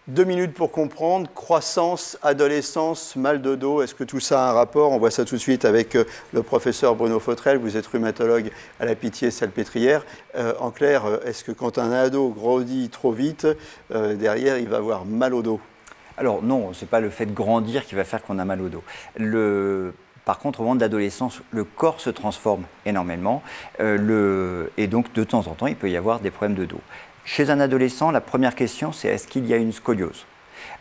2 minutes pour comprendre, croissance, adolescence, mal de dos, est-ce que tout ça a un rapport? On voit ça tout de suite avec le professeur Bruno Fautrel, vous êtes rhumatologue à la Pitié-Salpêtrière. En clair, est-ce que quand un ado grandit trop vite, derrière il va avoir mal au dos? Alors non, ce n'est pas le fait de grandir qui va faire qu'on a mal au dos. Par contre, au moment de l'adolescence, le corps se transforme énormément et donc de temps en temps, il peut y avoir des problèmes de dos. Chez un adolescent, la première question, c'est est-ce qu'il y a une scoliose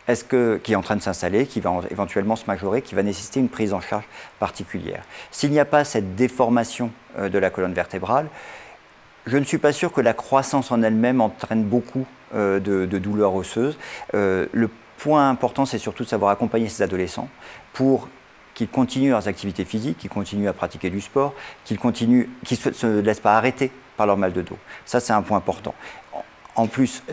qui est en train de s'installer, qui va éventuellement se majorer, qui va nécessiter une prise en charge particulière. S'il n'y a pas cette déformation de la colonne vertébrale, je ne suis pas sûr que la croissance en elle-même entraîne beaucoup de douleurs osseuses. Le point important, c'est surtout de savoir accompagner ces adolescents pour qu'ils continuent leurs activités physiques, qu'ils continuent à pratiquer du sport, qu'ils ne se laissent pas arrêter par leur mal de dos. Ça, c'est un point important. En plus,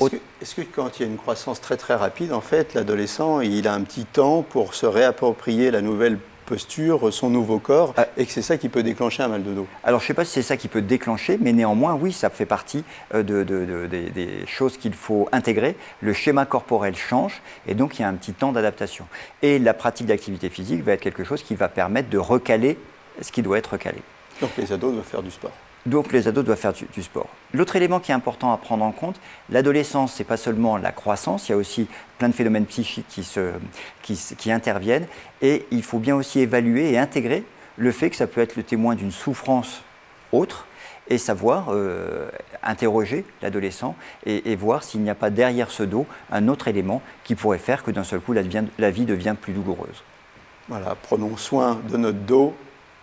est-ce que quand il y a une croissance très très rapide, en fait, l'adolescent, il a un petit temps pour se réapproprier la nouvelle posture, son nouveau corps, et que c'est ça qui peut déclencher un mal de dos? Alors, je ne sais pas si c'est ça qui peut déclencher, mais néanmoins, oui, ça fait partie des choses qu'il faut intégrer. Le schéma corporel change, et donc il y a un petit temps d'adaptation. Et la pratique d'activité physique va être quelque chose qui va permettre de recaler ce qui doit être recalé. Donc les ados doivent faire du sport. Donc les ados doivent faire du sport. L'autre élément qui est important à prendre en compte, l'adolescence, ce n'est pas seulement la croissance, il y a aussi plein de phénomènes psychiques qui interviennent, et il faut bien aussi évaluer et intégrer le fait que ça peut être le témoin d'une souffrance autre, et savoir interroger l'adolescent et voir s'il n'y a pas derrière ce dos un autre élément qui pourrait faire que d'un seul coup la vie devient plus douloureuse. Voilà, prenons soin de notre dos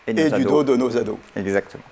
et du dos de nos ados. Exactement.